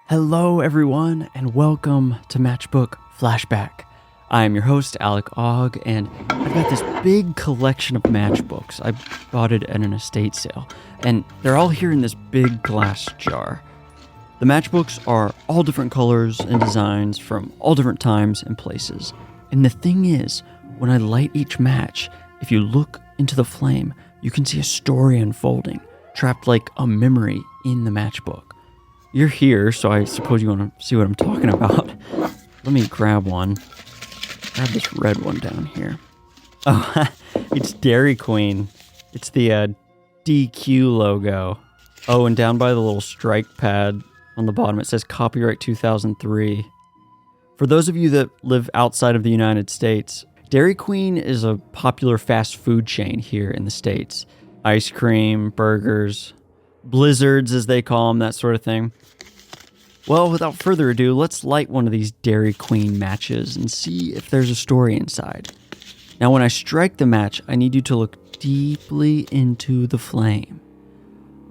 Hello, everyone, and welcome to Matchbook Flashback. I am your host, Alec Ogg, and I've got this big collection of matchbooks. I bought it at an estate sale, and they're all here in this big glass jar. The matchbooks are all different colors and designs from all different times and places. And the thing is, when I light each match, if you look into the flame, you can see a story unfolding, trapped like a memory in the matchbook. You're here, so I suppose you want to see what I'm talking about. Let me grab one. Grab this red one down here. Oh, it's Dairy Queen. It's the DQ logo. Oh, and down by the little strike pad on the bottom, it says copyright 2003. For those of you that live outside of the United States, Dairy Queen is a popular fast food chain here in the States. Ice cream, burgers, blizzards as they call them, that sort of thing. Well, without further ado, let's light one of these Dairy Queen matches and see if there's a story inside. Now, when I strike the match, I need you to look deeply into the flame.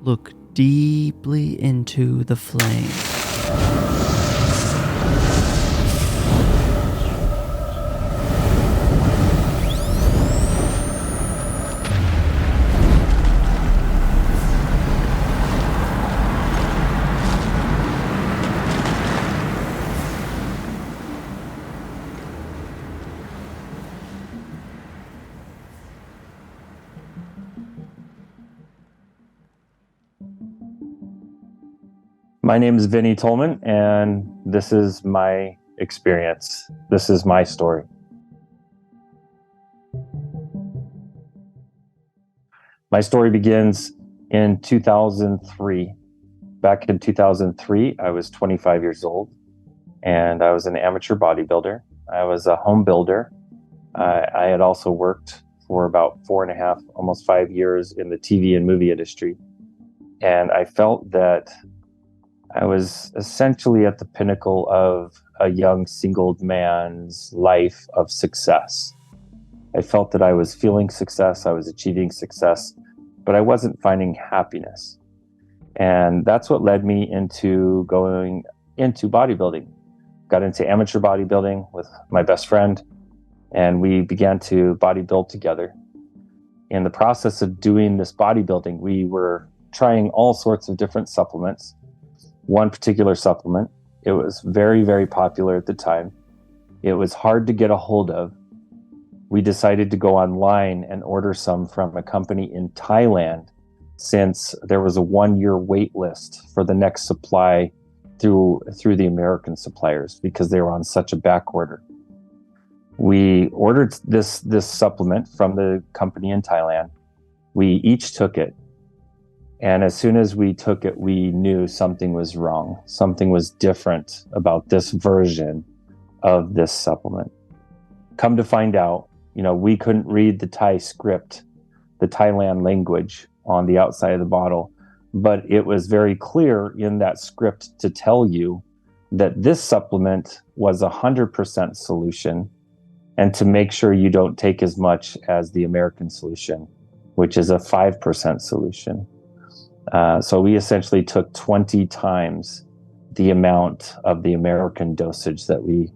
Look deeply into the flame. My name is Vinney Tolman, and this is my experience. This is my story. My story begins in 2003. Back in 2003, I was 25 years old, and I was an amateur bodybuilder. I was a home builder. I had also worked for about 4.5, almost 5 years in the TV and movie industry. And I felt that I was essentially at the pinnacle of a young single man's life of success. I felt that I was feeling success, I was achieving success, but I wasn't finding happiness. And that's what led me into going into bodybuilding. Got into amateur bodybuilding with my best friend, and we began to bodybuild together. In the process of doing this bodybuilding, we were trying all sorts of different supplements. One particular supplement, it was very, very popular at the time. It was hard to get a hold of. We decided to go online and order some from a company in Thailand, since there was a 1-year wait list for the next supply through the American suppliers because they were on such a back order. We ordered this supplement from the company in Thailand. We each took it. And as soon as we took it, we knew something was wrong. Something was different about this version of this supplement. Come to find out, we couldn't read the Thai script, the Thailand language on the outside of the bottle, but it was very clear in that script to tell you that this supplement was 100% solution, and to make sure you don't take as much as the American solution, which is a 5% solution. So we essentially took 20 times the amount of the American dosage that we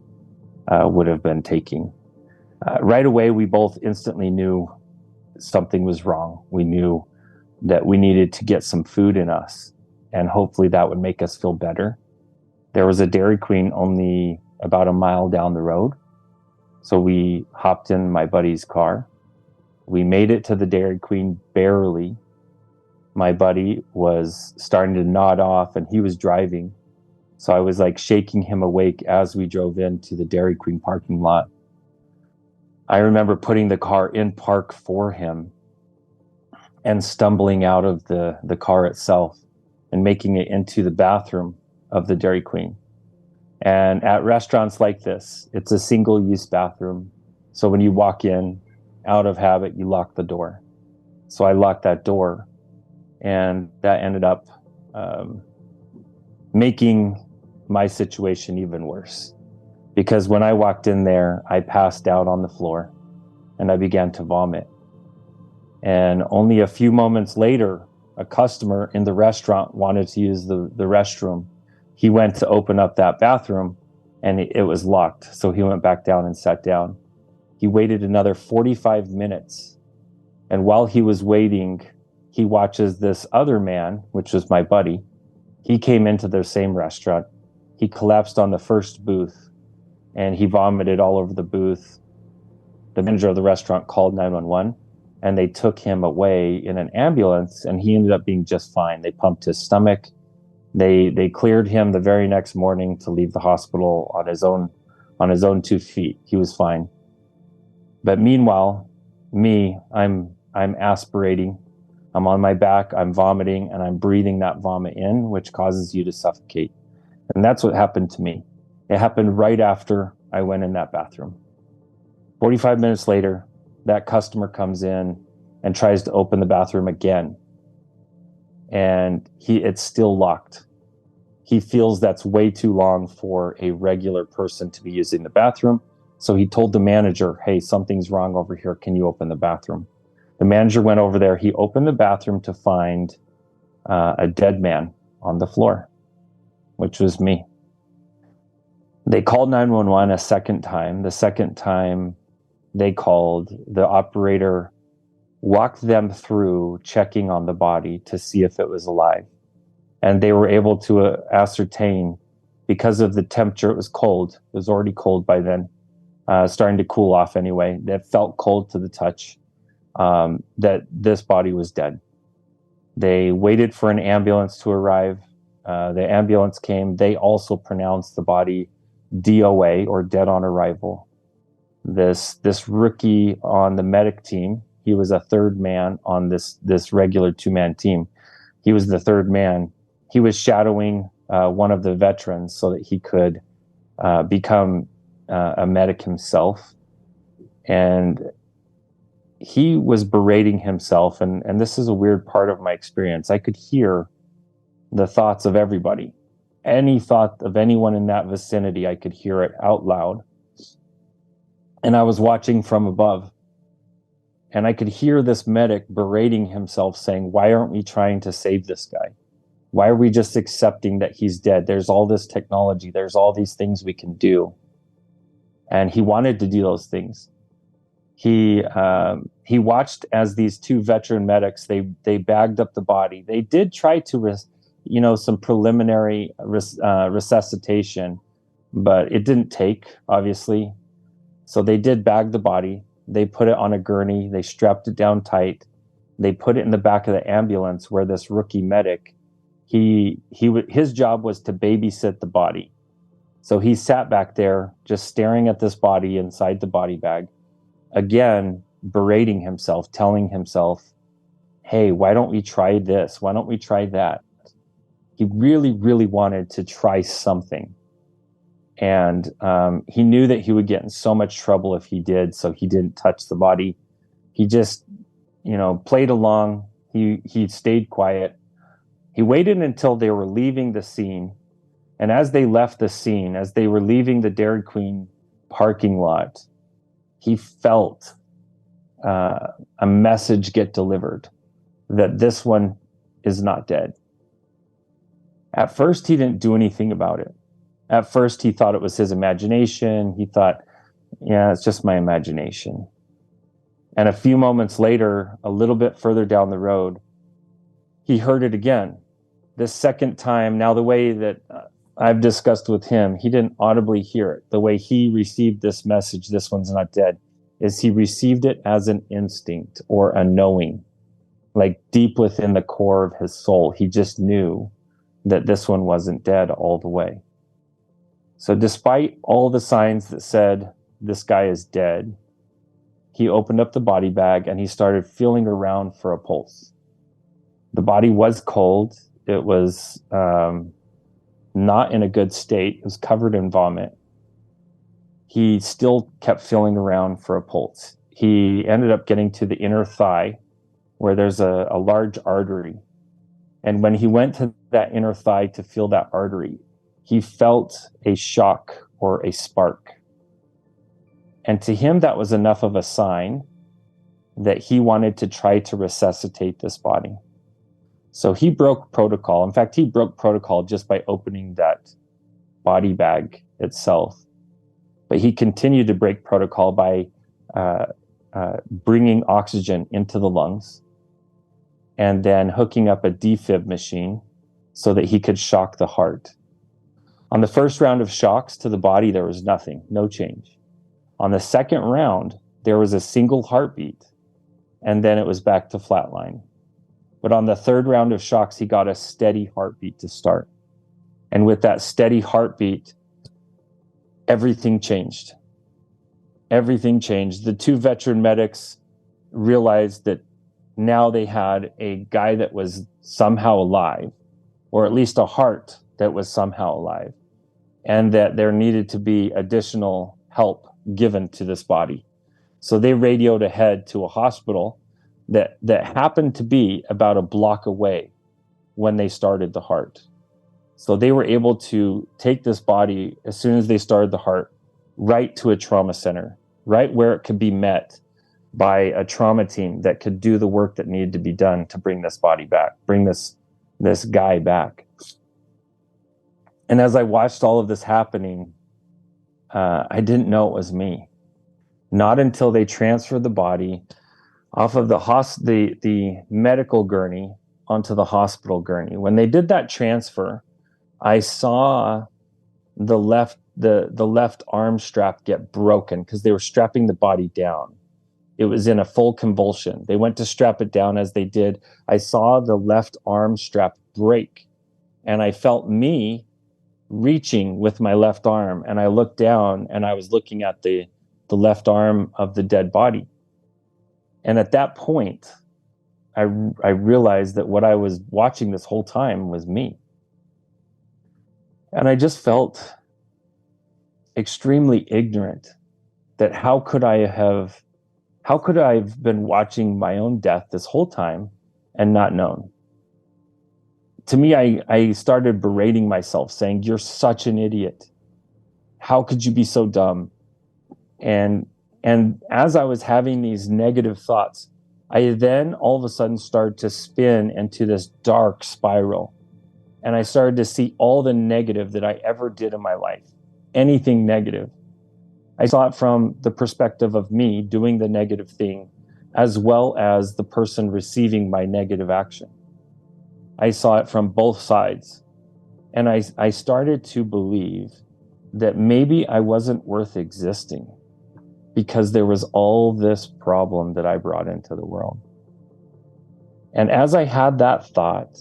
would have been taking. Right away, we both instantly knew something was wrong. We knew that we needed to get some food in us, and hopefully that would make us feel better. There was a Dairy Queen only about a mile down the road. So we hopped in my buddy's car. We made it to the Dairy Queen barely. My buddy was starting to nod off, and he was driving. So I was like shaking him awake as we drove into the Dairy Queen parking lot. I remember putting the car in park for him and stumbling out of the car itself and making it into the bathroom of the Dairy Queen. And at restaurants like this, it's a single-use bathroom. So when you walk in, out of habit, you lock the door. So I locked that door. And that ended up making my situation even worse. Because when I walked in there, I passed out on the floor and I began to vomit. And only a few moments later, a customer in the restaurant wanted to use the restroom. He went to open up that bathroom and it was locked. So he went back down and sat down. He waited another 45 minutes. And while he was waiting, he watches this other man, which was my buddy. He came into their same restaurant. He collapsed on the first booth and he vomited all over the booth. The manager of the restaurant called 911 and they took him away in an ambulance, and he ended up being just fine. They pumped his stomach. They cleared him the very next morning to leave the hospital on his own 2 feet. He was fine. But meanwhile, I'm aspirating. I'm on my back, I'm vomiting, and I'm breathing that vomit in, which causes you to suffocate. And that's what happened to me. It happened right after I went in that bathroom. 45 minutes later, that customer comes in and tries to open the bathroom again. And it's still locked. He feels that's way too long for a regular person to be using the bathroom. So he told the manager, hey, something's wrong over here. Can you open the bathroom? The manager went over there. He opened the bathroom to find a dead man on the floor, which was me. They called 911 a second time. The second time they called, the operator walked them through checking on the body to see if it was alive. And they were able to ascertain, because of the temperature, it was cold. It was already cold by then, starting to cool off anyway. It felt cold to the touch, that this body was dead. They waited for an ambulance to arrive. The ambulance came. They also pronounced the body DOA, or dead on arrival. This rookie on the medic team, he was a third man on this regular 2-man team. He was the third man. He was shadowing one of the veterans so that he could become a medic himself. And he was berating himself. And this is a weird part of my experience. I could hear the thoughts of everybody. Any thought of anyone in that vicinity, I could hear it out loud. And I was watching from above. And I could hear this medic berating himself, saying, why aren't we trying to save this guy? Why are we just accepting that he's dead? There's all this technology. There's all these things we can do. And he wanted to do those things. He watched as these 2 veteran medics, they bagged up the body. They did try to, some preliminary resuscitation, but it didn't take, obviously. So they did bag the body. They put it on a gurney. They strapped it down tight. They put it in the back of the ambulance where this rookie medic, his job was to babysit the body. So he sat back there just staring at this body inside the body bag, again, berating himself, telling himself, hey, why don't we try this? Why don't we try that? He really, really wanted to try something. And he knew that he would get in so much trouble if he did, so he didn't touch the body. He just, played along. He stayed quiet. He waited until they were leaving the scene. And as they left the scene, as they were leaving the Dairy Queen parking lot, he felt a message get delivered that this one is not dead. At first, he didn't do anything about it. At first, he thought it was his imagination. He thought, yeah, it's just my imagination. And a few moments later, a little bit further down the road, he heard it again. This second time, now the way that I've discussed with him, he didn't audibly hear it. The way he received this message, this one's not dead, is he received it as an instinct or a knowing, like deep within the core of his soul. He just knew that this one wasn't dead all the way. So despite all the signs that said this guy is dead, he opened up the body bag and he started feeling around for a pulse. The body was cold. It was not in a good state. It was covered in vomit. He still kept feeling around for a pulse. He ended up getting to the inner thigh where there's a large artery. And when he went to that inner thigh to feel that artery, he felt a shock or a spark. And to him, that was enough of a sign that he wanted to try to resuscitate this body. So he broke protocol. In fact, he broke protocol just by opening that body bag itself. But he continued to break protocol by bringing oxygen into the lungs and then hooking up a defib machine so that he could shock the heart. On the first round of shocks to the body, there was nothing, no change. On the second round, there was a single heartbeat, and then it was back to flatline. But on the third round of shocks, he got a steady heartbeat to start. And with that steady heartbeat, everything changed. Everything changed. The two veteran medics realized that now they had a guy that was somehow alive, or at least a heart that was somehow alive, and that there needed to be additional help given to this body. So they radioed ahead to a hospital that happened to be about a block away when they started the heart. So they were able to take this body, as soon as they started the heart, right to a trauma center, right where it could be met by a trauma team that could do the work that needed to be done to bring this body back, bring this guy back. And as I watched all of this happening, I didn't know it was me. Not until they transferred the body off of the medical gurney onto the hospital gurney. When they did that transfer, I saw the left arm strap get broken because they were strapping the body down. It was in a full convulsion. They went to strap it down. As they did, I saw the left arm strap break, and I felt me reaching with my left arm, and I looked down and I was looking at the left arm of the dead body. And at that point, I realized that what I was watching this whole time was me. And I just felt extremely ignorant that how could I have been watching my own death this whole time and not known? To me, I started berating myself, saying, "You're such an idiot. How could you be so dumb?" And as I was having these negative thoughts, I then all of a sudden started to spin into this dark spiral. And I started to see all the negative that I ever did in my life, anything negative. I saw it from the perspective of me doing the negative thing, as well as the person receiving my negative action. I saw it from both sides. And I started to believe that maybe I wasn't worth existing because there was all this problem that I brought into the world. And as I had that thought,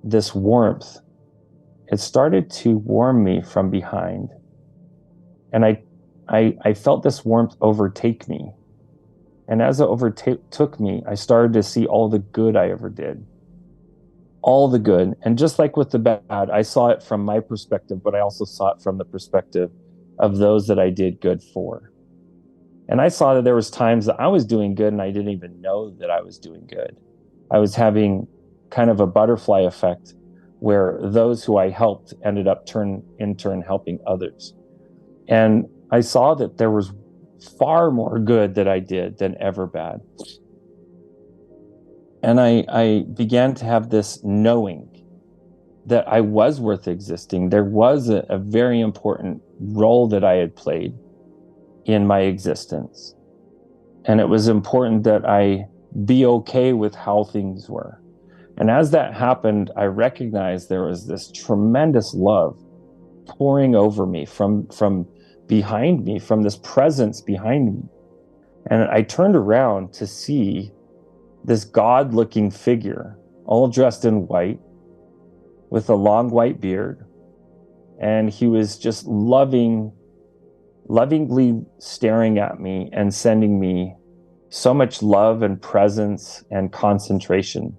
this warmth, it started to warm me from behind. And I felt this warmth overtake me. And as it overtook me, I started to see all the good I ever did. All the good. And just like with the bad, I saw it from my perspective, but I also saw it from the perspective of those that I did good for. And I saw that there was times that I was doing good and I didn't even know that I was doing good. I was having kind of a butterfly effect where those who I helped ended up in turn helping others. And I saw that there was far more good that I did than ever bad. And I began to have this knowing that I was worth existing. There was a very important role that I had played in my existence. And it was important that I be okay with how things were. And as that happened, I recognized there was this tremendous love pouring over me from behind me, from this presence behind me. And I turned around to see this God-looking figure, all dressed in white, with a long white beard. And he was just lovingly staring at me and sending me so much love and presence and concentration.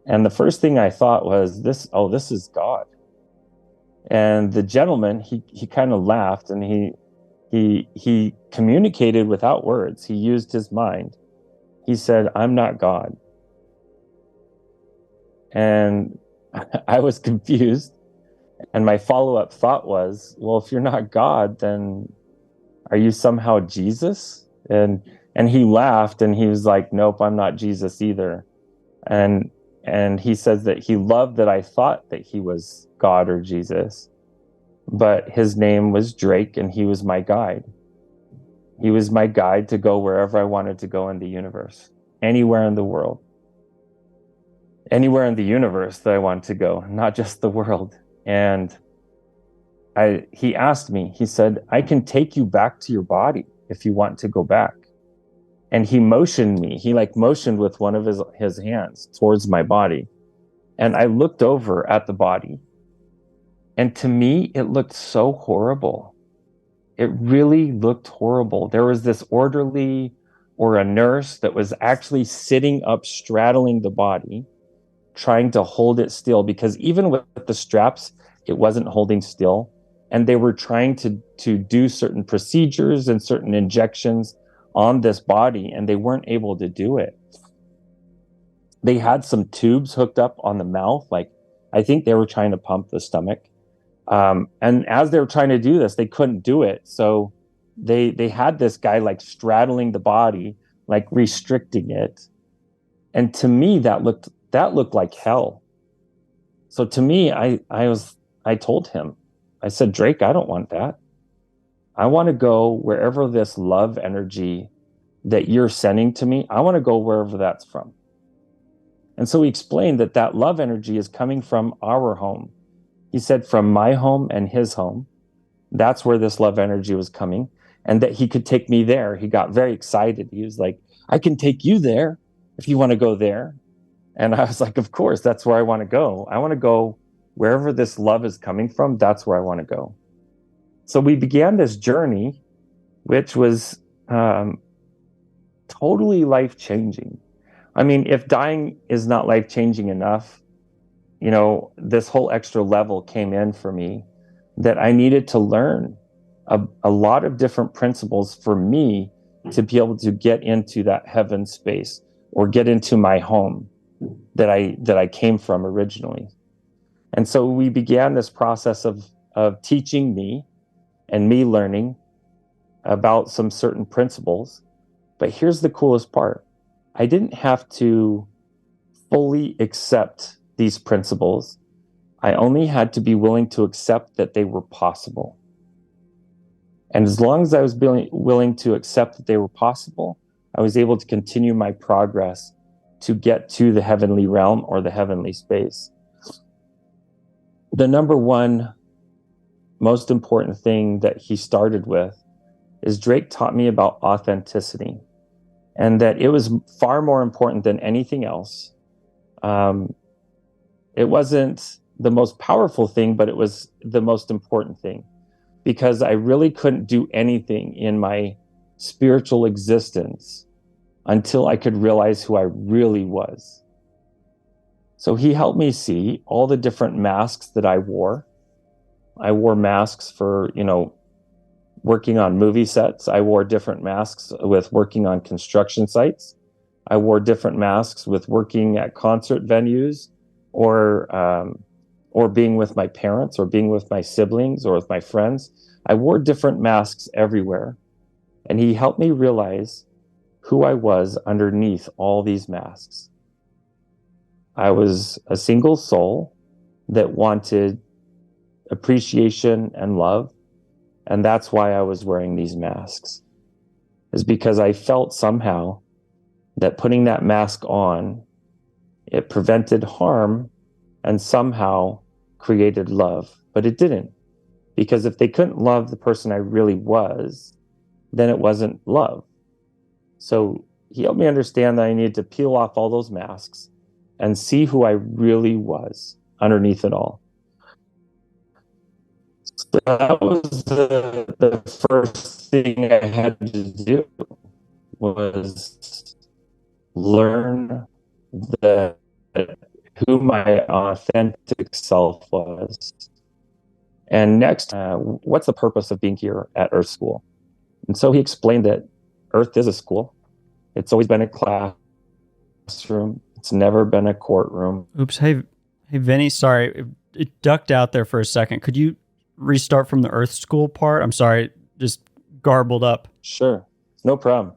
And the first thing I thought was, this is God. And the gentleman, he kind of laughed, and he communicated without words. He used his mind. He said, "I'm not God." And I was confused. And my follow-up thought was, well, if you're not God, then are you somehow Jesus? And he laughed, and he was like, "Nope, I'm not Jesus either." And And he says that he loved that I thought that he was God or Jesus, but his name was Drake, and he was my guide. He was my guide to go wherever I wanted to go in the universe, anywhere in the world, anywhere in the universe that I wanted to go, not just the world. And he asked me, he said, I can take you back to your body if you want to go back. And he motioned me. He like motioned with one of his hands towards my body. And I looked over at the body. And to me, it looked so horrible. It really looked horrible. There was this orderly or a nurse that was actually sitting up, straddling the body, trying to hold it still, because even with the straps, it wasn't holding still. And they were trying to do certain procedures and certain injections on this body, and they weren't able to do it. They had some tubes hooked up on the mouth, like I think they were trying to pump the stomach. And as they were trying to do this, they couldn't do it. So they had this guy like straddling the body, like restricting it. And to me, that looked like hell. So to me, I told him, I said, Drake, I don't want that. I want to go wherever this love energy that you're sending to me, I want to go wherever that's from. And so he explained that love energy is coming from our home. He said, from my home and his home, that's where this love energy was coming, and that he could take me there. He got very excited. He was like, I can take you there if you want to go there. And I was like, of course, that's where I want to go. I want to go wherever this love is coming from. That's where I want to go. So we began this journey, which was totally life-changing. I mean, if dying is not life-changing enough, you know, this whole extra level came in for me that I needed to learn a lot of different principles for me to be able to get into that heaven space or get into my home that I came from originally. And so we began this process of teaching me and me learning about some certain principles. But here's the coolest part. I didn't have to fully accept these principles. I only had to be willing to accept that they were possible. And as long as I was willing to accept that they were possible, I was able to continue my progress to get to the heavenly realm or the heavenly space. The number one most important thing that he started with is Drake taught me about authenticity, and that it was far more important than anything else. It wasn't the most powerful thing, but it was the most important thing, because I really couldn't do anything in my spiritual existence until I could realize who I really was. So he helped me see all the different masks that I wore. I wore masks for, you know, working on movie sets. I wore different masks with working on construction sites. I wore different masks with working at concert venues, or being with my parents, or being with my siblings, or with my friends. I wore different masks everywhere. And he helped me realize who I was underneath all these masks. I was a single soul that wanted appreciation and love. And that's why I was wearing these masks, is because I felt somehow that putting that mask on, it prevented harm and somehow created love. But it didn't, because if they couldn't love the person I really was, then it wasn't love. So he helped me understand that I needed to peel off all those masks and see who I really was underneath it all. So that was the first thing I had to do, was learn who my authentic self was. And next, what's the purpose of being here at Earth School? And so he explained that Earth is a school. It's always been a classroom. It's never been a courtroom. Oops. Hey, Vinney, sorry. It ducked out there for a second. Could you restart from the Earth School part? I'm sorry, just garbled up. Sure, no problem.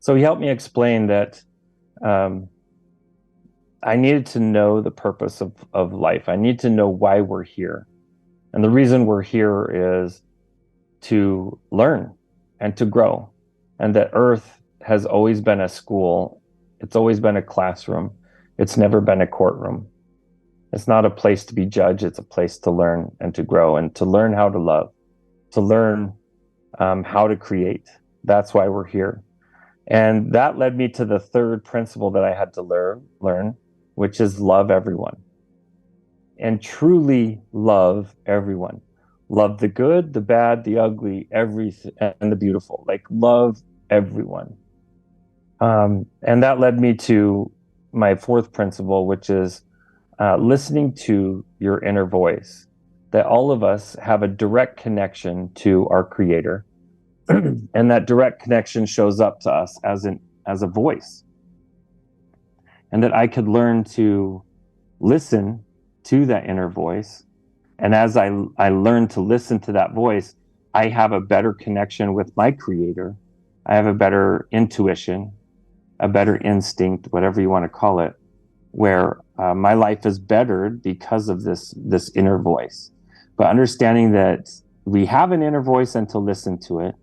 So he helped me explain that I needed to know the purpose of life. I need to know why we're here. And the reason we're here is to learn and to grow. And that Earth has always been a school. It's always been a classroom. It's never been a courtroom. It's not a place to be judged. It's a place to learn and to grow and to learn how to love, to learn how to create. That's why we're here. And that led me to the third principle that I had to learn, which is love everyone. And truly love everyone. Love the good, the bad, the ugly, everything, and the beautiful. Like, love everyone. And that led me to my fourth principle, which is listening to your inner voice. That all of us have a direct connection to our Creator, and that direct connection shows up to us as a voice. And that I could learn to listen to that inner voice. And as I learn to listen to that voice, I have a better connection with my Creator. I have a better intuition, a better instinct, whatever you want to call it, where my life is bettered because of this inner voice. But understanding that we have an inner voice and to listen to it,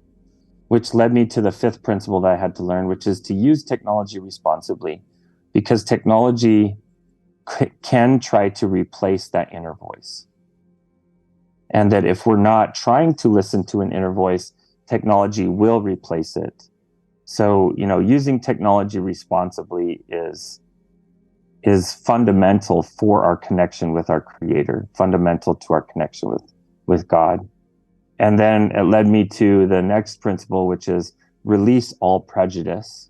which led me to the fifth principle that I had to learn, which is to use technology responsibly, because technology can try to replace that inner voice. And that if we're not trying to listen to an inner voice, technology will replace it. So, using technology responsibly is fundamental for our connection with our Creator, fundamental to our connection with God. And then it led me to the next principle, which is release all prejudice.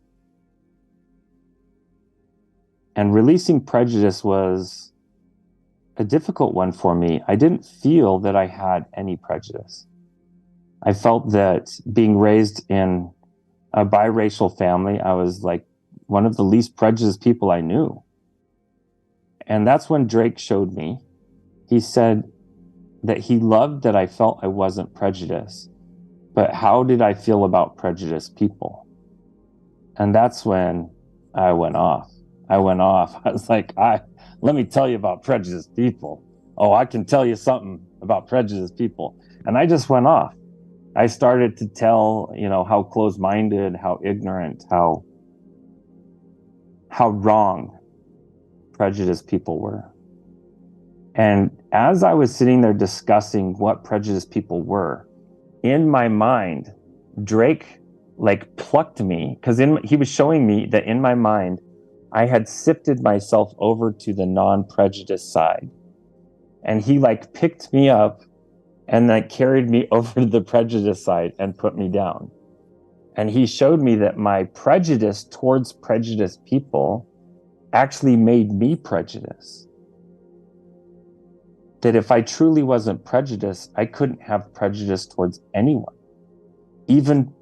And releasing prejudice was a difficult one for me. I didn't feel that I had any prejudice. I felt that being raised in a biracial family, I was like one of the least prejudiced people I knew. And that's when Drake showed me. He said that he loved that I felt I wasn't prejudiced. But how did I feel about prejudiced people? And that's when I went off. I was like, let me tell you about prejudiced people. Oh, I can tell you something about prejudiced people. And I just went off. I started to tell, how closed-minded, how ignorant, how wrong prejudiced people were. And as I was sitting there discussing what prejudiced people were, in my mind, Drake plucked me, because he was showing me that in my mind, I had sifted myself over to the non-prejudiced side. And he picked me up and carried me over to the prejudice side and put me down. And he showed me that my prejudice towards prejudiced people actually made me prejudiced. That if I truly wasn't prejudiced, I couldn't have prejudice towards anyone, even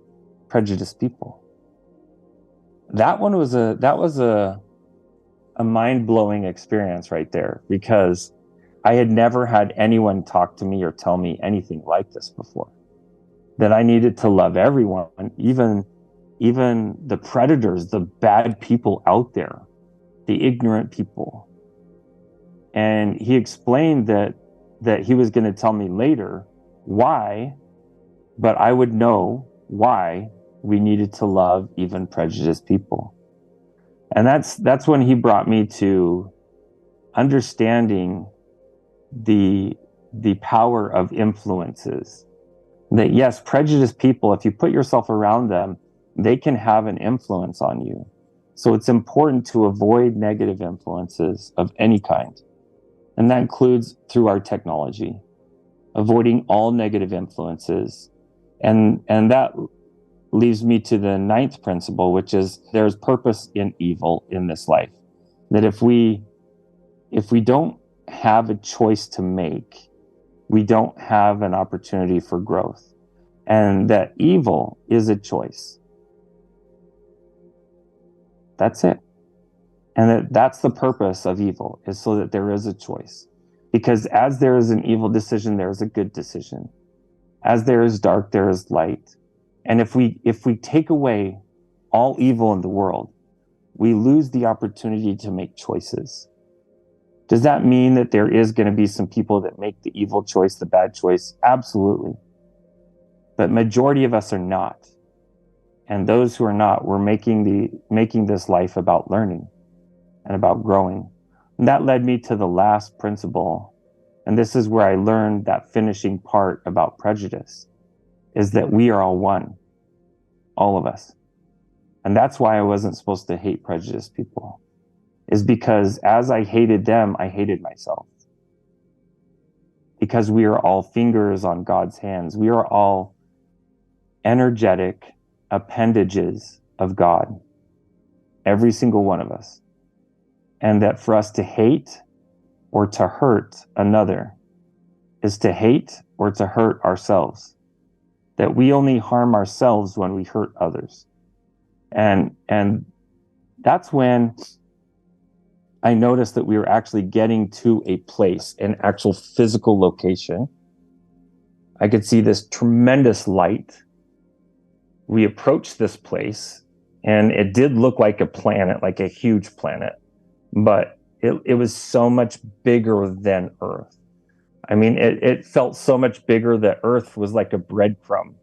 prejudiced people. That was a mind-blowing experience right there, because I had never had anyone talk to me or tell me anything like this before. That I needed to love everyone, even the predators, the bad people out there, the ignorant people. And he explained that he was going to tell me later why, but I would know why we needed to love even prejudiced people. And that's when he brought me to understanding the power of influences. That yes, prejudiced people, if you put yourself around them, they can have an influence on you. So it's important to avoid negative influences of any kind. And that includes through our technology, avoiding all negative influences. And that leads me to the ninth principle, which is there's purpose in evil in this life. That if we don't have a choice to make, we don't have an opportunity for growth. And that evil is a choice. That's it. And that's the purpose of evil, is so that there is a choice. Because as there is an evil decision, there is a good decision. As there is dark, there is light. And if we take away all evil in the world, we lose the opportunity to make choices. Does that mean that there is going to be some people that make the evil choice, the bad choice? Absolutely. But majority of us are not. And those who are not, we're making this life about learning and about growing. And that led me to the last principle. And this is where I learned that finishing part about prejudice, is that we are all one, all of us. And that's why I wasn't supposed to hate prejudiced people, is because as I hated them, I hated myself. Because we are all fingers on God's hands. We are all energetic appendages of God, every single one of us. And that for us to hate or to hurt another is to hate or to hurt ourselves. That we only harm ourselves when we hurt others. And that's when I noticed that we were actually getting to a place, an actual physical location. I could see this tremendous light. We approached this place, and it did look like a planet, like a huge planet, but it was so much bigger than Earth. I mean, it felt so much bigger that Earth was like a breadcrumb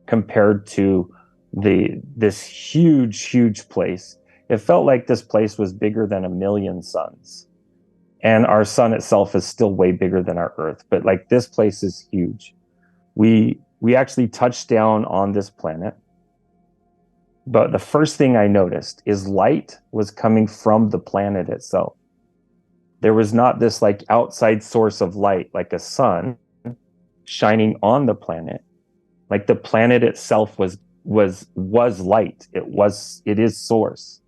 compared to this huge place. It felt like this place was bigger than 1,000,000 suns. And our sun itself is still way bigger than our Earth. But like, this place is huge. We actually touched down on this planet. But the first thing I noticed is light was coming from the planet itself. There was not this like outside source of light, like a sun shining on the planet. Like, the planet itself was light. It is source.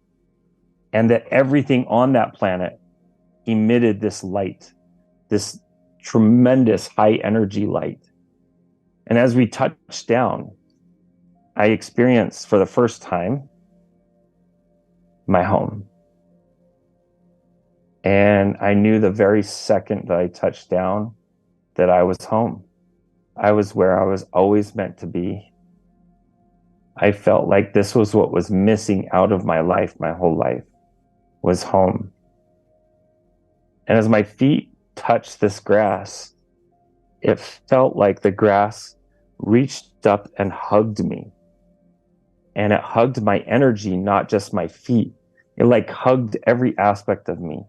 And that everything on that planet emitted this light, this tremendous high energy light. And as we touched down, I experienced for the first time my home. And I knew the very second that I touched down that I was home. I was where I was always meant to be. I felt like this was what was missing out of my life, my whole life, was home. And as my feet touched this grass, it felt like the grass reached up and hugged me. And it hugged my energy, not just my feet. It like hugged every aspect of me.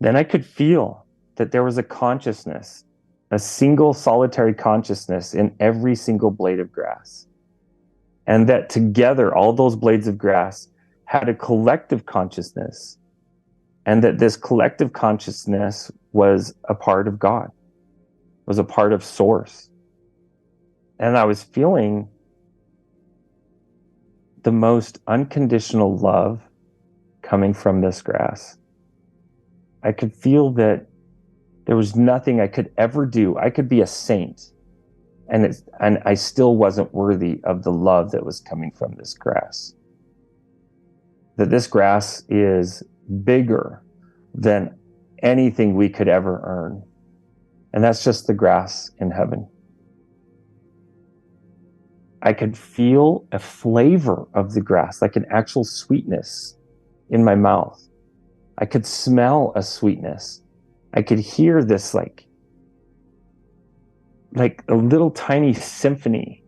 Then I could feel that there was a consciousness, a single solitary consciousness in every single blade of grass. And that together, all those blades of grass had a collective consciousness. And that this collective consciousness was a part of God, was a part of Source. And I was feeling the most unconditional love coming from this grass. I could feel that there was nothing I could ever do. I could be a saint, and I still wasn't worthy of the love that was coming from this grass. That this grass is bigger than anything we could ever earn. And that's just the grass in heaven. I could feel a flavor of the grass, like an actual sweetness in my mouth. I could smell a sweetness. I could hear this like a little tiny symphony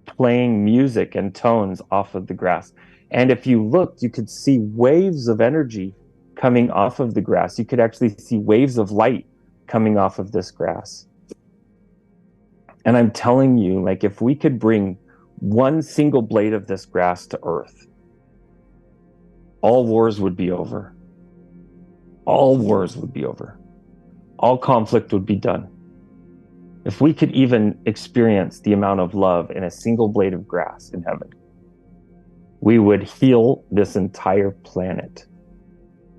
playing music and tones off of the grass. And if you looked, you could see waves of energy coming off of the grass. You could actually see waves of light coming off of this grass. And I'm telling you, like, if we could bring one single blade of this grass to Earth, all wars would be over. All wars would be over. All conflict would be done. If we could even experience the amount of love in a single blade of grass in heaven, we would heal this entire planet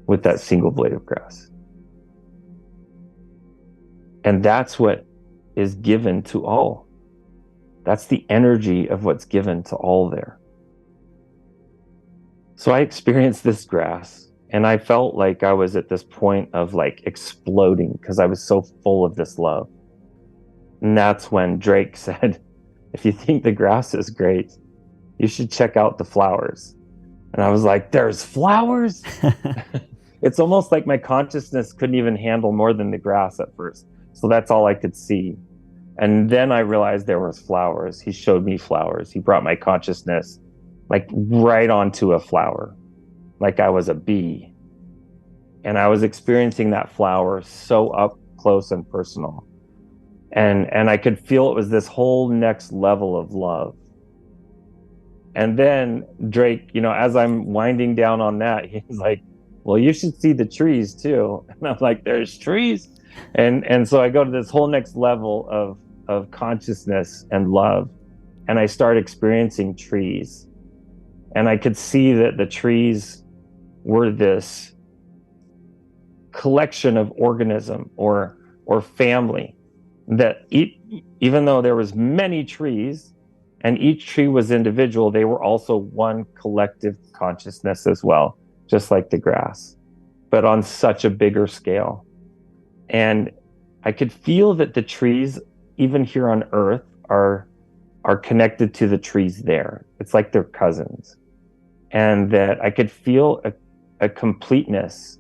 with that single blade of grass. And that's what is given to all. That's the energy of what's given to all there. So I experienced this grass, and I felt like I was at this point of like exploding because I was so full of this love. And that's when Drake said, if you think the grass is great, you should check out the flowers. And I was like, there's flowers? It's almost like my consciousness couldn't even handle more than the grass at first. So that's all I could see. And then I realized there was flowers. He showed me flowers. He brought my consciousness like right onto a flower, like I was a bee. And I was experiencing that flower so up close and personal. And I could feel it was this whole next level of love. And then Drake, as I'm winding down on that, he's like, well, you should see the trees too. And I'm like, there's trees. And so I go to this whole next level of consciousness and love. And I start experiencing trees. And I could see that the trees were this collection of organism or family that even though there was many trees and each tree was individual, they were also one collective consciousness as well, just like the grass, but on such a bigger scale. And I could feel that the trees, even here on Earth, are connected to the trees there. It's like they're cousins. And that I could feel a completeness,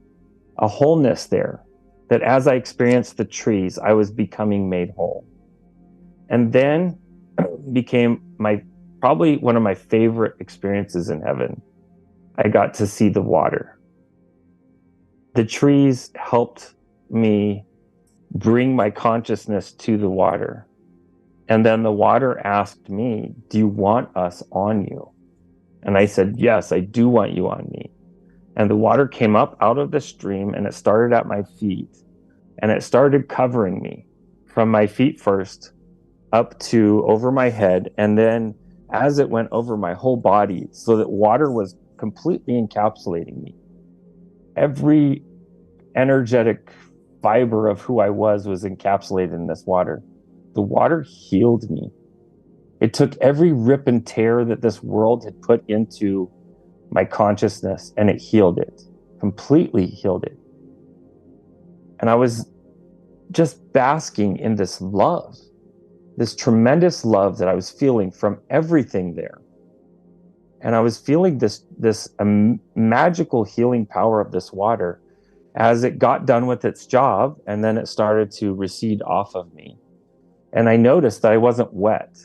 a wholeness there, that as I experienced the trees, I was becoming made whole. And then became probably one of my favorite experiences in heaven. I got to see the water. The trees helped me bring my consciousness to the water. And then the water asked me, do you want us on you? And I said, yes, I do want you on me. And the water came up out of the stream and it started at my feet. And it started covering me from my feet first up to over my head. And then as it went over my whole body, so that water was completely encapsulating me. Every energetic fiber of who I was encapsulated in this water. The water healed me. It took every rip and tear that this world had put into my consciousness and it healed it, completely healed it. And I was just basking in this love, this tremendous love that I was feeling from everything there. And I was feeling this magical healing power of this water as it got done with its job, and then it started to recede off of me. And I noticed that I wasn't wet.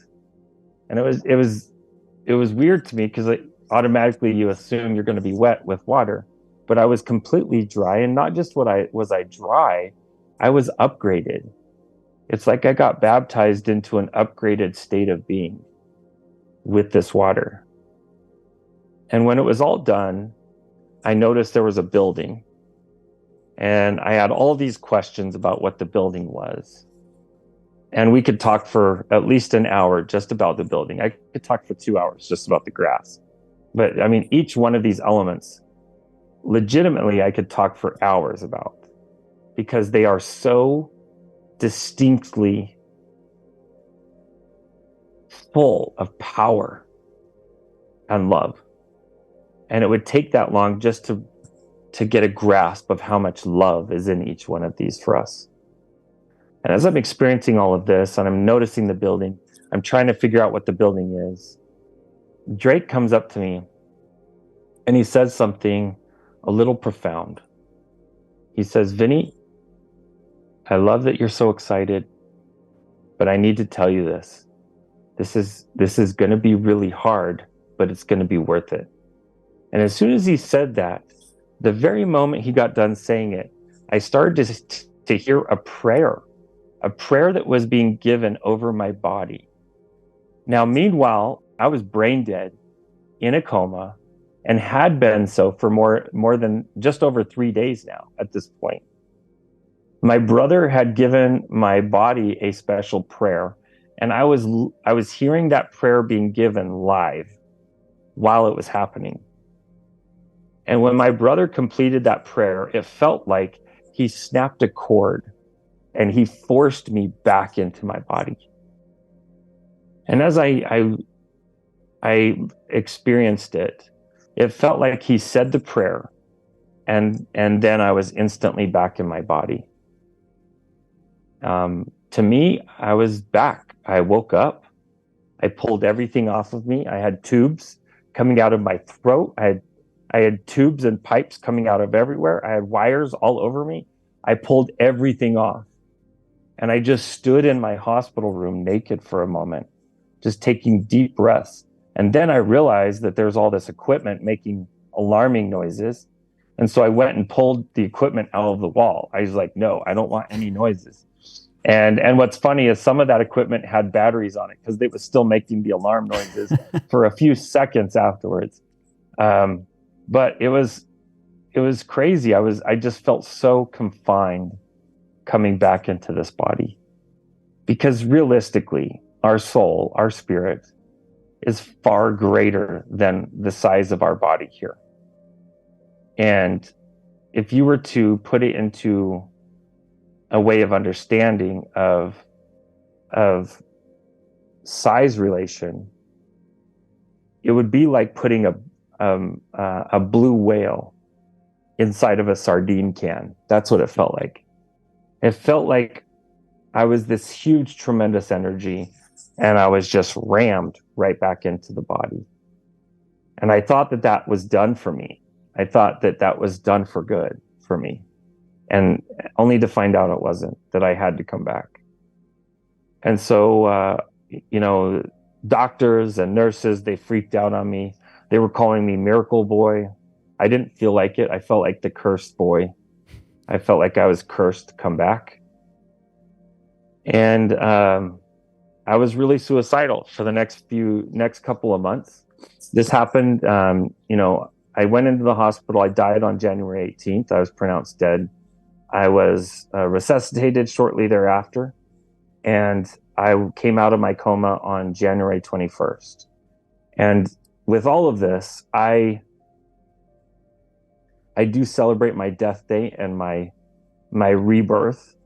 And it was weird to me because automatically you assume you're going to be wet with water, but I was completely dry. And not just was I dry, I was upgraded. It's like I got baptized into an upgraded state of being with this water. And when it was all done, I noticed there was a building. And I had all these questions about what the building was. And we could talk for at least an hour just about the building. I could talk for 2 hours just about the grass. But I mean, each one of these elements, legitimately, I could talk for hours about, because they are so distinctly full of power and love. And it would take that long just to get a grasp of how much love is in each one of these for us. And as I'm experiencing all of this and I'm noticing the building, I'm trying to figure out what the building is. Drake comes up to me and he says something a little profound. He says, Vinney, I love that you're so excited, but I need to tell you this. This is going to be really hard, but it's going to be worth it. And as soon as he said that, the very moment he got done saying it, I started to hear a prayer that was being given over my body. Now, meanwhile, I was brain dead, in a coma, and had been so for more than just over 3 days now at this point. My brother had given my body a special prayer, and I was hearing that prayer being given live while it was happening. And when my brother completed that prayer, it felt like he snapped a cord and he forced me back into my body. And as I experienced it, it felt like he said the prayer, and then I was instantly back in my body. To me, I was back. I woke up. I pulled everything off of me. I had tubes coming out of my throat. I had I had tubes and pipes coming out of everywhere. I had wires all over me. I pulled everything off. And I just stood in my hospital room naked for a moment, just taking deep breaths. And then I realized that there's all this equipment making alarming noises. And so I went and pulled the equipment out of the wall. I was like, no, I don't want any noises. And what's funny is some of that equipment had batteries on it because they was still making the alarm noises for a few seconds afterwards. But it was crazy. I just felt so confined coming back into this body, because realistically, our soul, our spirit, is far greater than the size of our body here. And if you were to put it into a way of understanding of size relation, it would be like putting a blue whale inside of a sardine can. That's what it felt like. It felt like I was this huge, tremendous energy, and I was just rammed right back into the body. And I thought that that was done for me. I thought that that was done for good for me. And only to find out it wasn't, that I had to come back. And so, doctors and nurses, they freaked out on me. They were calling me Miracle Boy. I didn't feel like it. I felt like the cursed boy. I felt like I was cursed to come back. And I was really suicidal for the next couple of months. This happened, I went into the hospital. I died on January 18th. I was pronounced dead. I was resuscitated shortly thereafter. And I came out of my coma on January 21st. And with all of this, I do celebrate my death day and my rebirth,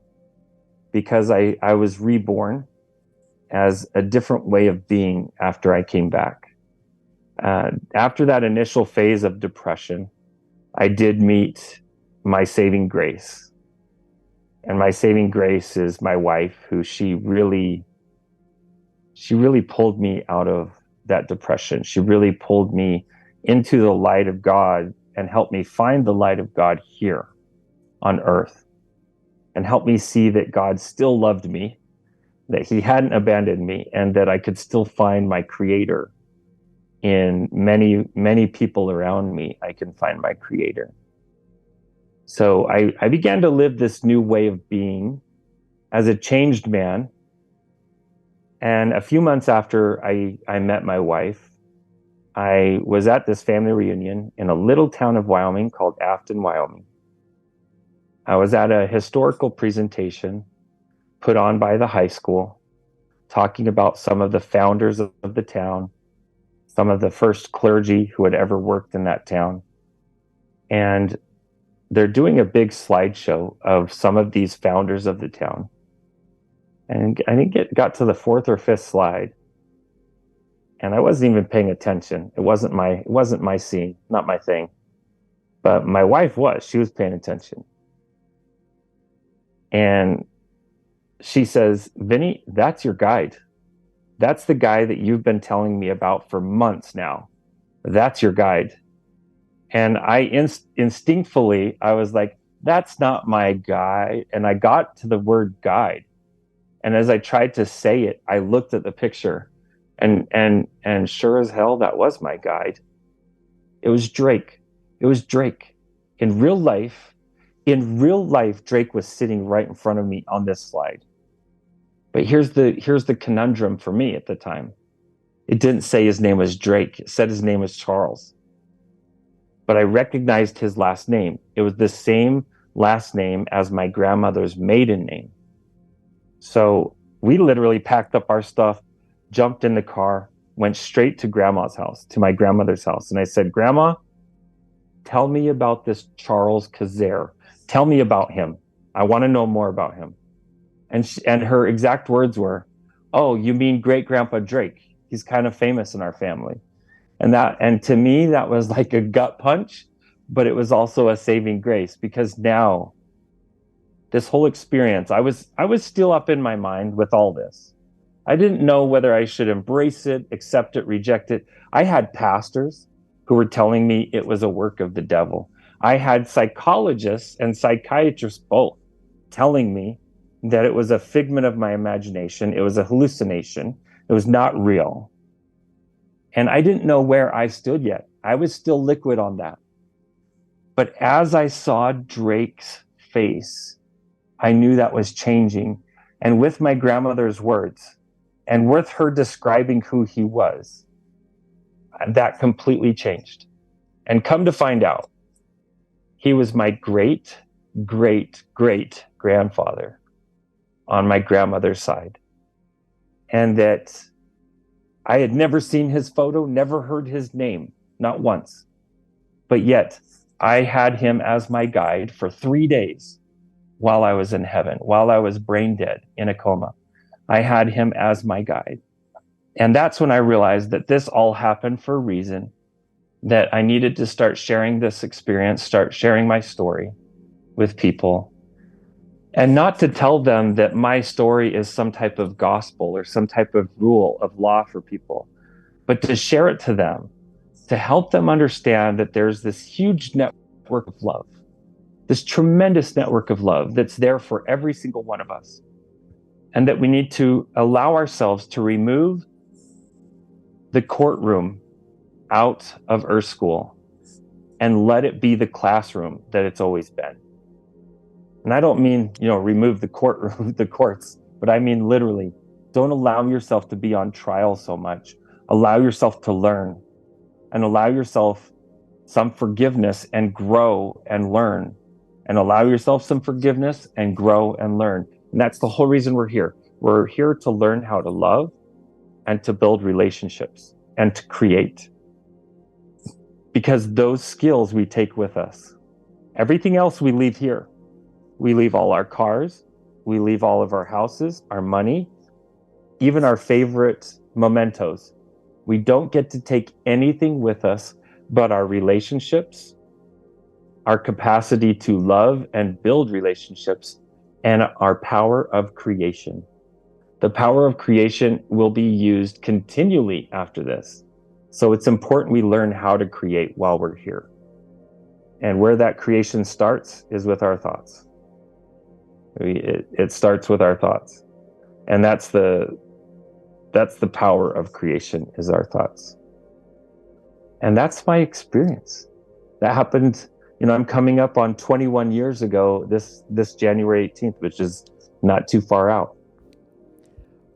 because I was reborn as a different way of being after I came back. After that initial phase of depression, I did meet my saving grace. And my saving grace is my wife, who she really pulled me out of that depression. She really pulled me into the light of God and helped me find the light of God here on earth, and helped me see that God still loved me, that he hadn't abandoned me, and that I could still find my creator in many, many people around me. I can find my creator. So I began to live this new way of being as a changed man. And a few months after I met my wife, I was at this family reunion in a little town of Wyoming called Afton, Wyoming. I was at a historical presentation put on by the high school, talking about some of the founders of the town, some of the first clergy who had ever worked in that town. And they're doing a big slideshow of some of these founders of the town. And I think it got to the fourth or fifth slide, and I wasn't even paying attention. It wasn't my scene, not my thing. But my wife was. She was paying attention. And she says, "Vinney, that's your guide. That's the guy that you've been telling me about for months now. That's your guide." And I instinctively, I was like, that's not my guide. And I got to the word guide. And as I tried to say it, I looked at the picture, and sure as hell, that was my guide. It was Drake. It was Drake. In real life, Drake was sitting right in front of me on this slide. But here's the conundrum for me at the time. It didn't say his name was Drake. It said his name was Charles. But I recognized his last name. It was the same last name as my grandmother's maiden name. So we literally packed up our stuff, jumped in the car, went straight to grandma's house, to my grandmother's house. And I said, "Grandma, tell me about this Charles Kazare. Tell me about him. I want to know more about him." And her exact words were, "Oh, you mean great grandpa Drake? He's kind of famous in our family." And to me, that was like a gut punch, but it was also a saving grace, because now this whole experience, I was still up in my mind with all this. I didn't know whether I should embrace it, accept it, reject it. I had pastors who were telling me it was a work of the devil. I had psychologists and psychiatrists both telling me that it was a figment of my imagination. It was a hallucination. It was not real. And I didn't know where I stood yet. I was still liquid on that. But as I saw Drake's face, I knew that was changing. And with my grandmother's words, and with her describing who he was, that completely changed. And come to find out, he was my great, great, great grandfather on my grandmother's side. And that I had never seen his photo, never heard his name, not once. But yet, I had him as my guide for 3 days while I was in heaven, while I was brain dead in a coma. I had him as my guide. And that's when I realized that this all happened for a reason, that I needed to start sharing this experience, start sharing my story with people, and not to tell them that my story is some type of gospel or some type of rule of law for people, but to share it to them, to help them understand that there's this huge network of love, this tremendous network of love that's there for every single one of us. And that we need to allow ourselves to remove the courtroom out of Earth School and let it be the classroom that it's always been. And I don't mean, remove the courtroom, the courts, but I mean literally, don't allow yourself to be on trial so much. Allow yourself to learn and allow yourself some forgiveness and grow and learn, and allow yourself some forgiveness and grow and learn. And that's the whole reason we're here. We're here to learn how to love and to build relationships and to create. Because those skills we take with us. Everything else we leave here. We leave all our cars. We leave all of our houses, our money, even our favorite mementos. We don't get to take anything with us but our relationships, our capacity to love and build relationships, and our power of creation. The power of creation will be used continually after this. So it's important we learn how to create while we're here. And where that creation starts is with our thoughts. It starts with our thoughts. And that's the power of creation, is our thoughts. And that's my experience. That happened, I'm coming up on 21 years ago, this January 18th, which is not too far out.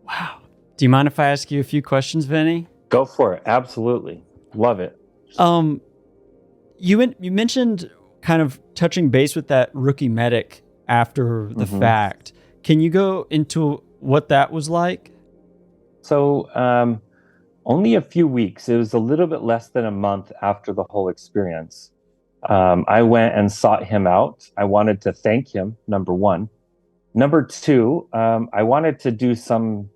Wow. Do you mind if I ask you a few questions, Vinney? Go for it. Absolutely. Love it. You mentioned kind of touching base with that rookie medic after the fact. Can you go into what that was like? So only a few weeks. It was a little bit less than a month after the whole experience. I went and sought him out. I wanted to thank him, number one. Number two, I wanted to do some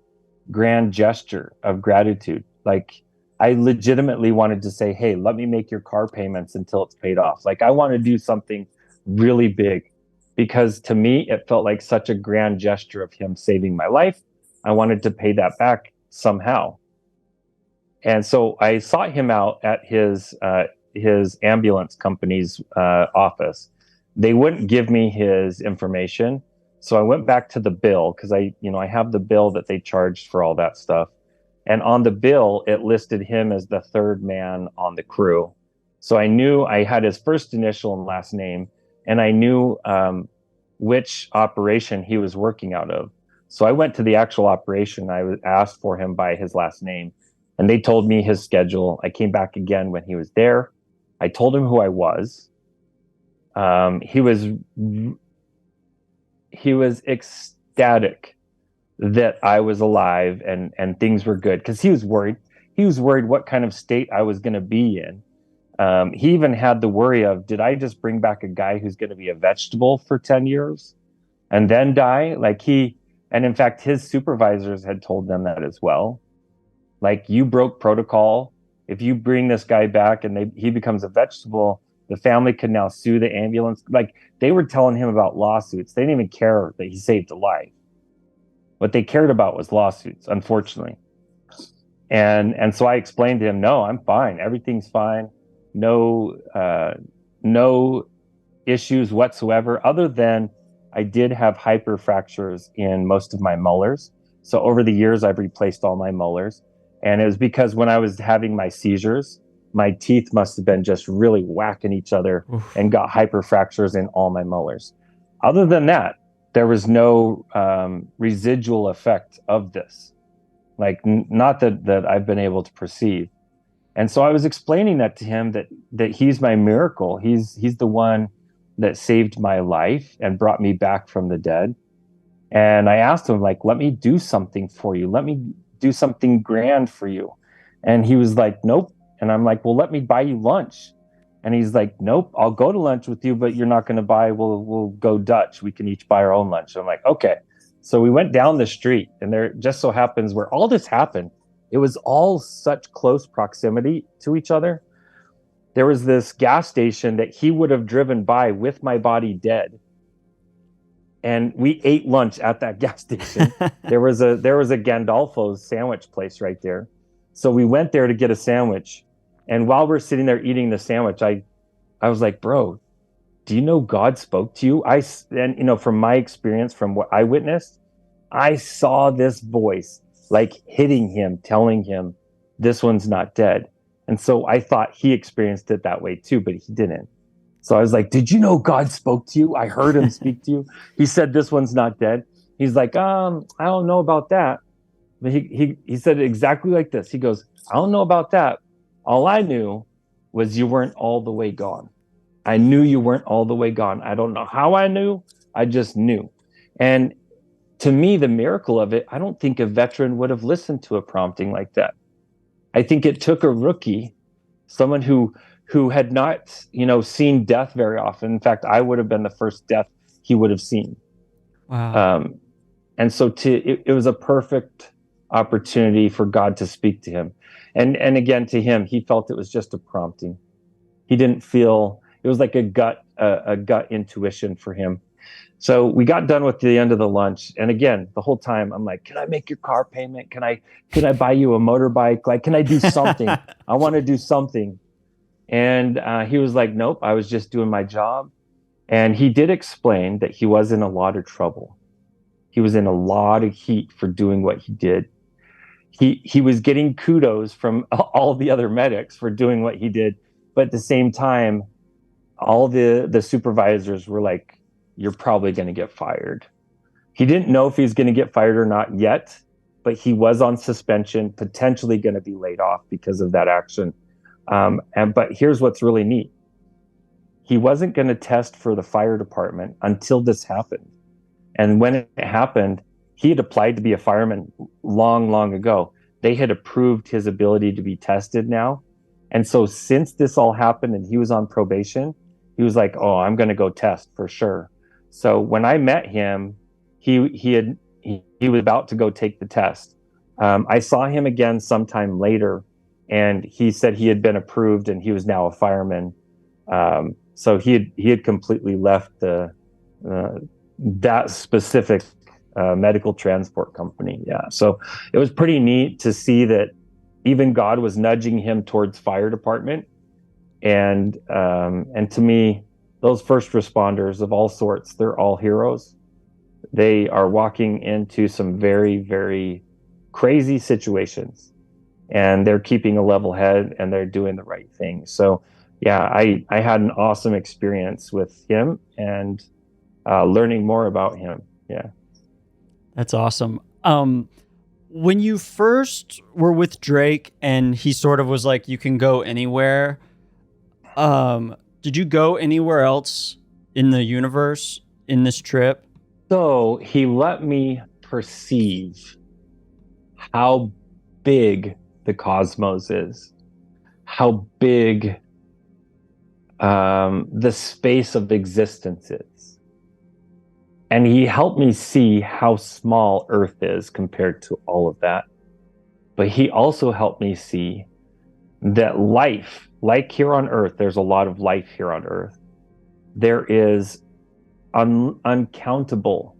grand gesture of gratitude. Like, I legitimately wanted to say, hey, let me make your car payments until it's paid off. Like, I want to do something really big, because to me, it felt like such a grand gesture of him saving my life. I wanted to pay that back somehow. And so I sought him out at his ambulance company's office. They wouldn't give me his information. So I went back to the bill, because I have the bill that they charged for all that stuff. And on the bill, it listed him as the third man on the crew. So I knew I had his first initial and last name, and I knew which operation he was working out of. So I went to the actual operation. I was asked for him by his last name, and they told me his schedule. I came back again when he was there. I told him who I was. He was ecstatic that I was alive and things were good, because he was worried. He was worried what kind of state I was going to be in. He even had the worry of, did I just bring back a guy who's going to be a vegetable for 10 years and then die? And in fact, his supervisors had told them that as well. Like, you broke protocol. If you bring this guy back and he becomes a vegetable, the family can now sue the ambulance. Like, they were telling him about lawsuits. They didn't even care that he saved a life. What they cared about was lawsuits, unfortunately. And so I explained to him, no, I'm fine. Everything's fine. no issues whatsoever, other than I did have hyperfractures in most of my molars. So over the years, I've replaced all my molars. And it was because when I was having my seizures, my teeth must have been just really whacking each other Oof. and got hyperfractures in all my molars. Other than that, there was no residual effect of this, like not that I've been able to perceive. And so I was explaining that to him, that he's my miracle. He's the one that saved my life and brought me back from the dead. And I asked him, like, let me do something for you. Let me do something grand for you. And he was like, nope. And I'm like, well, let me buy you lunch. And he's like, nope, I'll go to lunch with you, but you're not going to buy, we'll go Dutch. We can each buy our own lunch. I'm like, okay. So we went down the street, and there just so happens where all this happened, it was all such close proximity to each other. There was this gas station that he would have driven by with my body dead. And we ate lunch at that gas station. There was a Gandolfo's sandwich place right there. So we went there to get a sandwich. And while we're sitting there eating the sandwich, I was like, bro, do you know God spoke to you? And from my experience, from what I witnessed, I saw this voice like hitting him, telling him this one's not dead. And so I thought he experienced it that way too, but he didn't. So I was like, did you know God spoke to you? I heard him speak to you. He said, this one's not dead. He's like, I don't know about that. But he said it exactly like this. He goes, I don't know about that. All I knew was you weren't all the way gone. I knew you weren't all the way gone. I don't know how I knew. I just knew. And to me, the miracle of it, I don't think a veteran would have listened to a prompting like that. I think it took a rookie, someone who had not, seen death very often. In fact, I would have been the first death he would have seen. Wow. And so it was a perfect opportunity for God to speak to him. And again, to him, he felt it was just a prompting. He didn't feel, it was like a gut intuition for him. So we got done with the end of the lunch. And again, the whole time I'm like, can I make your car payment? Can I buy you a motorbike? Like, can I do something? I want to do something. And he was like, nope, I was just doing my job. And he did explain that he was in a lot of trouble. He was in a lot of heat for doing what he did. He was getting kudos from all the other medics for doing what he did. But at the same time, all the supervisors were like, you're probably going to get fired. He didn't know if he was going to get fired or not yet, but he was on suspension, potentially going to be laid off because of that action. But here's what's really neat. He wasn't going to test for the fire department until this happened. And when it happened, he had applied to be a fireman long, long ago. They had approved his ability to be tested now. And so since this all happened and he was on probation, he was like, oh, I'm going to go test for sure. So when I met him, he was about to go take the test. I saw him again sometime later, and he said he had been approved and he was now a fireman. So he had completely left that specific medical transport company. Yeah. So it was pretty neat to see that even God was nudging him towards fire department. And to me, those first responders of all sorts, they're all heroes. They are walking into some very, very crazy situations, and they're keeping a level head and they're doing the right thing. So yeah, I had an awesome experience with him and learning more about him. Yeah. That's awesome. When you first were with Drake and he sort of was like, you can go anywhere, did you go anywhere else in the universe in this trip? So he let me perceive how big the cosmos is, how big the space of existence is. And he helped me see how small Earth is compared to all of that. But he also helped me see that life, like here on Earth, there's a lot of life here on Earth. There is uncountable,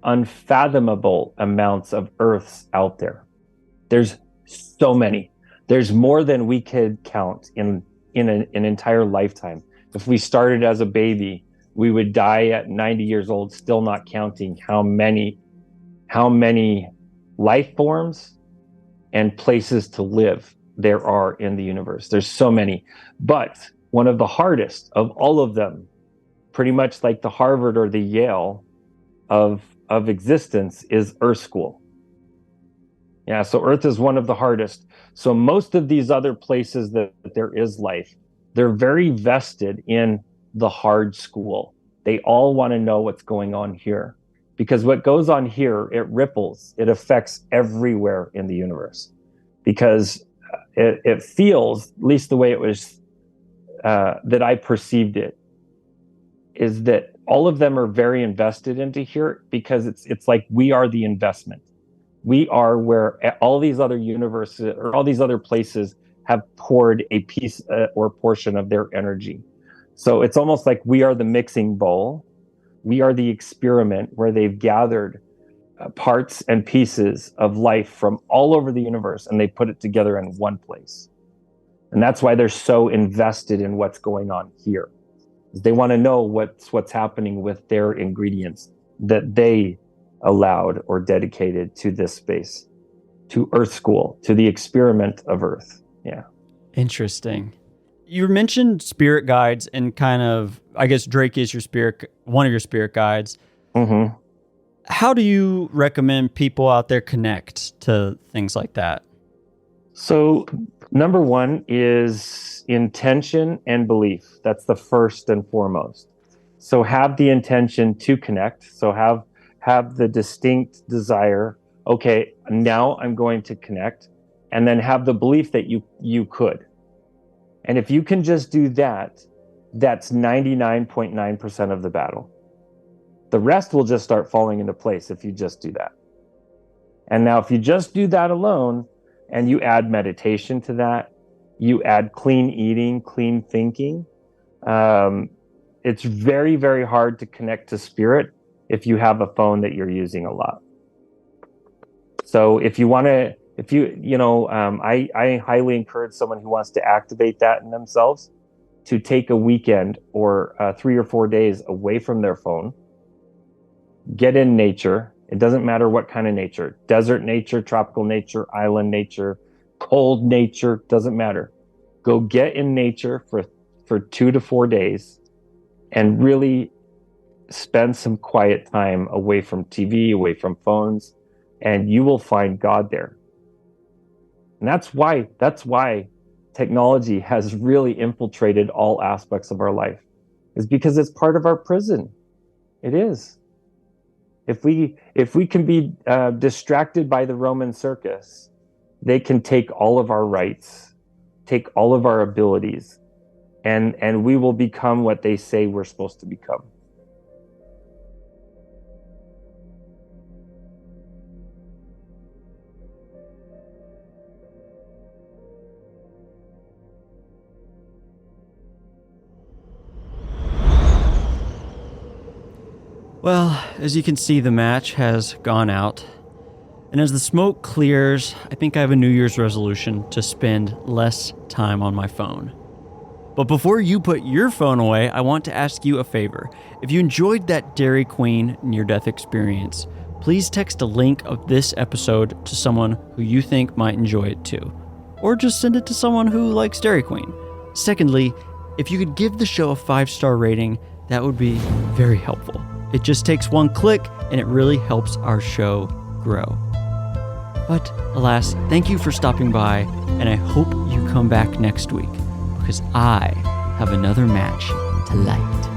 unfathomable amounts of Earths out there. There's so many. There's more than we could count in in an entire lifetime. If we started as a baby, we would die at 90 years old, still not counting how many life forms and places to live there are in the universe. There's so many. But one of the hardest of all of them, pretty much like the Harvard or the Yale of existence, is Earth School. Yeah, so Earth is one of the hardest. So most of these other places that there is life, they're very vested in the hard school. They all want to know what's going on here, because what goes on here, it ripples, it affects everywhere in the universe, because it feels, at least the way it was, that I perceived it, is that all of them are very invested into here, because it's like we are the investment. We are where all these other universes or all these other places have poured a piece or portion of their energy. So it's almost like we are the mixing bowl. We are the experiment where they've gathered parts and pieces of life from all over the universe, and they put it together in one place. And that's why they're so invested in what's going on here. They want to know what's happening with their ingredients that they allowed or dedicated to this space, to Earth School, to the experiment of Earth. Yeah. Interesting. You mentioned spirit guides, and kind of, I guess Drake is one of your spirit guides. Mm-hmm. How do you recommend people out there connect to things like that? So number one is intention and belief. That's the first and foremost. So have the intention to connect. So have the distinct desire, okay, now I'm going to connect, and then have the belief that you could. And if you can just do that, that's 99.9% of the battle. The rest will just start falling into place if you just do that. And now if you just do that alone, and you add meditation to that, you add clean eating, clean thinking, it's very, very hard to connect to spirit if you have a phone that you're using a lot. So if you want to, I highly encourage someone who wants to activate that in themselves to take a weekend or 3 or 4 days away from their phone, get in nature. It doesn't matter what kind of nature, desert nature, tropical nature, island nature, cold nature, doesn't matter. Go get in nature for 2 to 4 days and really spend some quiet time away from TV, away from phones, and you will find God there. And that's why technology has really infiltrated all aspects of our life, is because it's part of our prison. It is. If we can be distracted by the Roman circus, they can take all of our rights, take all of our abilities, and we will become what they say we're supposed to become. Well, as you can see, the match has gone out. And as the smoke clears, I think I have a New Year's resolution to spend less time on my phone. But before you put your phone away, I want to ask you a favor. If you enjoyed that Dairy Queen near-death experience, please text a link of this episode to someone who you think might enjoy it too. Or just send it to someone who likes Dairy Queen. Secondly, if you could give the show a 5-star rating, that would be very helpful. It just takes one click, and it really helps our show grow. But alas, thank you for stopping by, and I hope you come back next week, because I have another match to light.